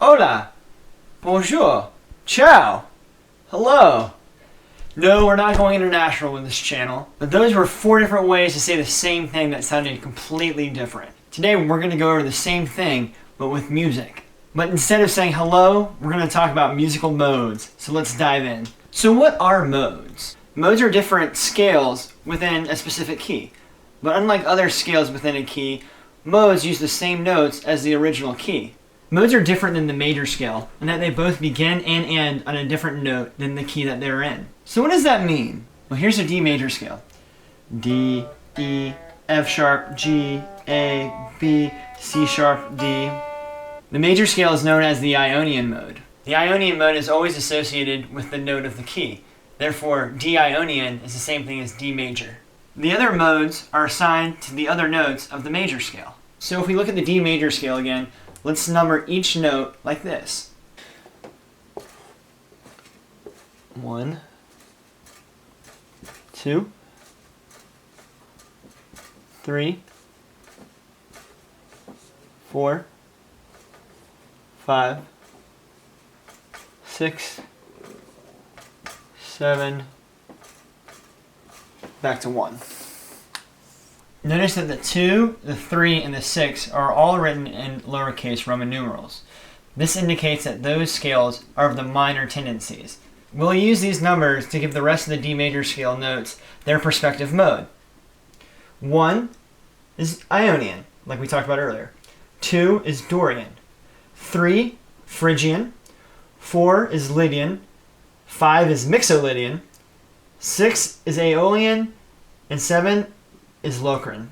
Hola, bonjour, ciao, hello. No, we're not going international with this channel, but those were 4 different ways to say the same thing that sounded completely different. Today we're going to go over the same thing, but with music. But instead of saying hello, we're going to talk about musical modes, so let's dive in. So what are modes? Modes are different scales within a specific key. But unlike other scales within a key, modes use the same notes as the original key. Modes are different than the major scale, in that they both begin and end on a different note than the key that they're in. So what does that mean? Well, here's a D major scale. D, E, F sharp, G, A, B, C sharp, D. The major scale is known as the Ionian mode. The Ionian mode is always associated with the note of the key. Therefore, D Ionian is the same thing as D major. The other modes are assigned to the other notes of the major scale. So if we look at the D major scale again, let's number each note like this. 1, 2, 3, 4, 5, 6, 7, back to 1. Notice that the 2, the 3, and the 6 are all written in lowercase Roman numerals. This indicates that those scales are of the minor tendencies. We'll use these numbers to give the rest of the D major scale notes their respective mode. 1 is Ionian, like we talked about earlier. 2 is Dorian. 3, Phrygian. 4 is Lydian. 5 is Mixolydian. 6 is Aeolian. And 7 is Locrian.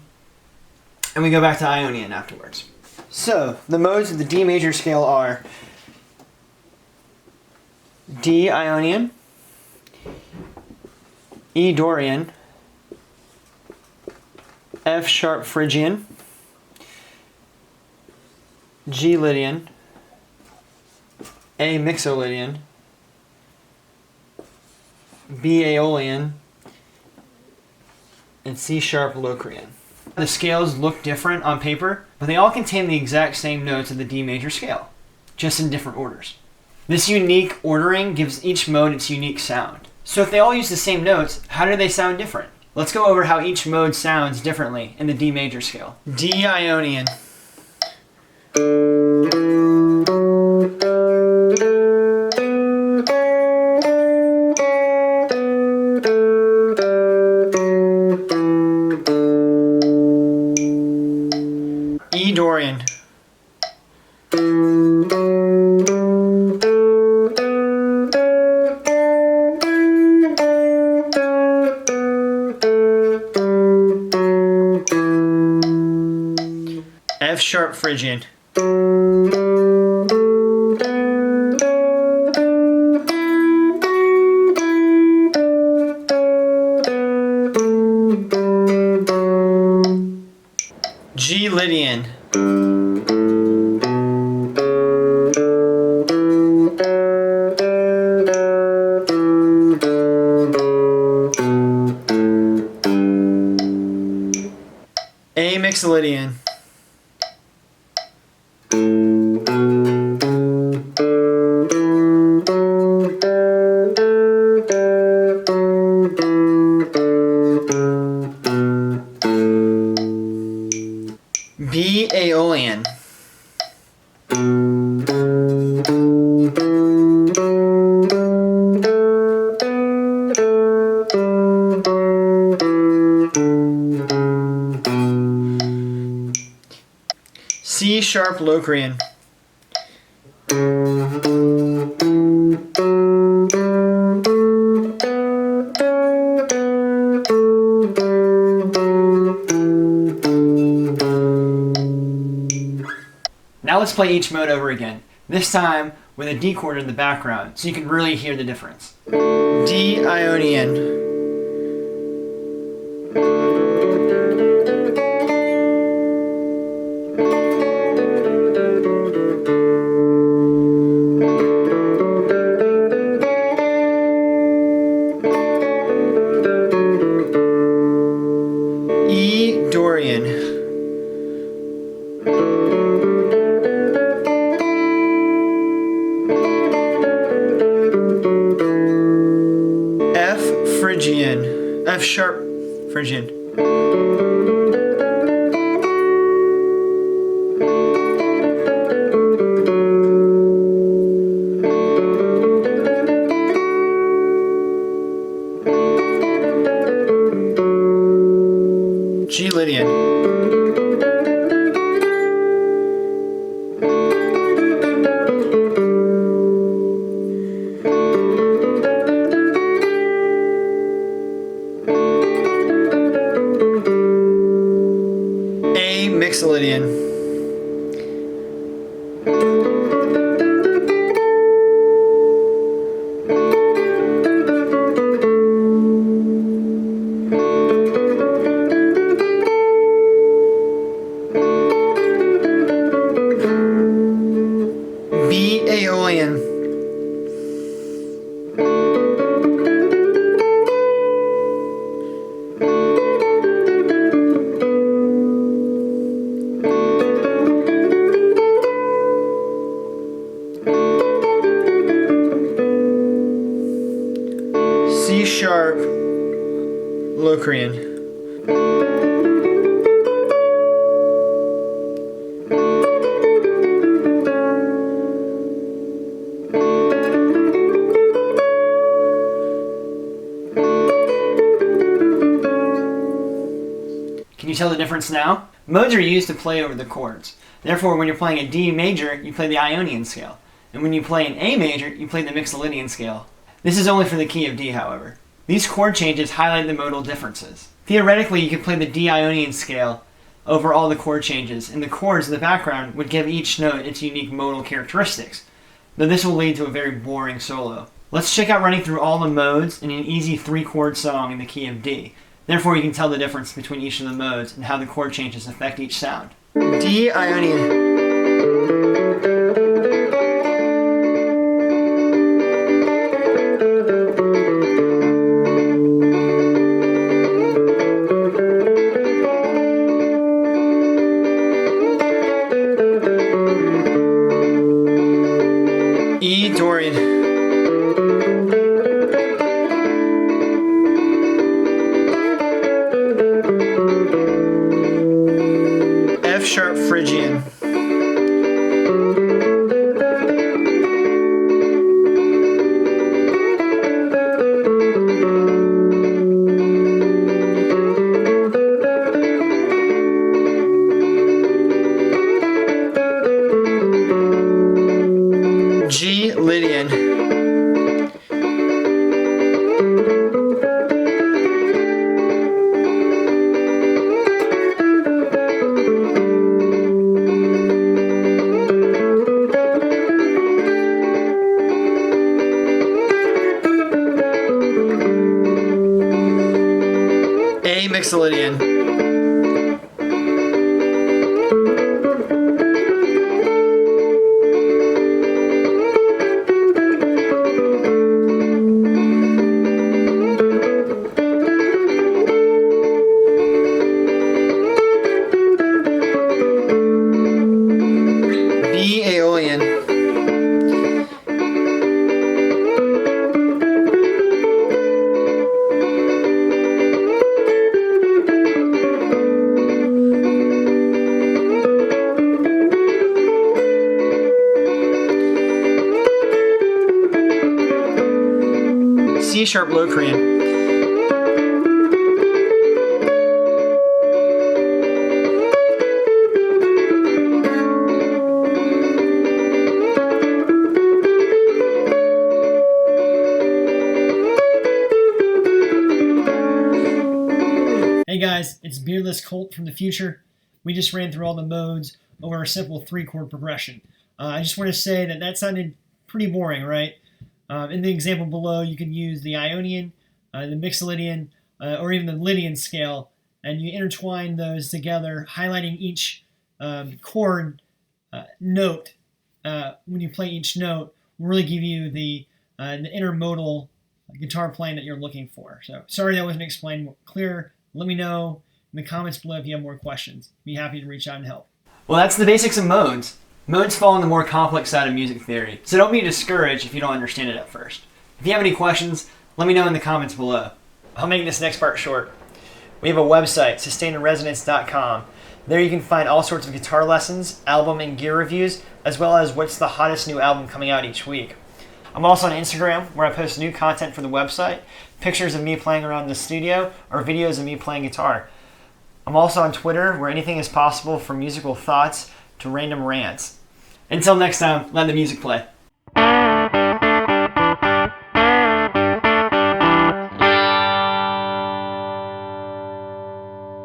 And we go back to Ionian afterwards. So, the modes of the D major scale are D Ionian, E Dorian, F sharp Phrygian, G Lydian, A Mixolydian, B Aeolian, and C sharp Locrian. The scales look different on paper, but they all contain the exact same notes of the D major scale, just in different orders. This unique ordering gives each mode its unique sound. So if they all use the same notes, how do they sound different? Let's go over how each mode sounds differently in the D major scale. D Ionian. E Dorian. F sharp Phrygian. G Lydian. A Mixolydian. B Aeolian. C sharp Locrian. Now let's play each mode over again, this time with a D chord in the background so you can really hear the difference. D Ionian. E Dorian. F Phrygian. F sharp Phrygian. G Lydian. A Mixolydian. B Aeolian. C sharp Locrian. Can you tell the difference now? Modes are used to play over the chords. Therefore, when you're playing a D major, you play the Ionian scale. And when you play an A major, you play the Mixolydian scale. This is only for the key of D, however. These chord changes highlight the modal differences. Theoretically, you could play the D Ionian scale over all the chord changes, and the chords in the background would give each note its unique modal characteristics, though this will lead to a very boring solo. Let's check out running through all the modes in an easy 3-chord song in the key of D. Therefore, you can tell the difference between each of the modes and how the chord changes affect each sound. D Ionian. E Dorian. F sharp Phrygian. G Lydian. A Mixolydian. B Aeolian. C sharp Locrian. Hey guys, it's Beardless Colt from the future. We just ran through all the modes over a simple 3-chord progression. I just want to say that sounded pretty boring, right? In the example below, you can use the Ionian, the Mixolydian, or even the Lydian scale, and you intertwine those together, highlighting each chord note. When you play each note, will really give you the intermodal guitar playing that you're looking for. So sorry that wasn't explained clear. Let me know in the comments below if you have more questions. Be happy to reach out and help. Well, that's the basics of modes. Modes fall on the more complex side of music theory, so don't be discouraged if you don't understand it at first. If you have any questions, let me know in the comments below. I'll make this next part short. We have a website, sustainedresonance.com. There you can find all sorts of guitar lessons, album and gear reviews, as well as what's the hottest new album coming out each week. I'm also on Instagram, where I post new content for the website, pictures of me playing around the studio, or videos of me playing guitar. I'm also on Twitter, where anything is possible from musical thoughts to random rants. Until next time, let the music play.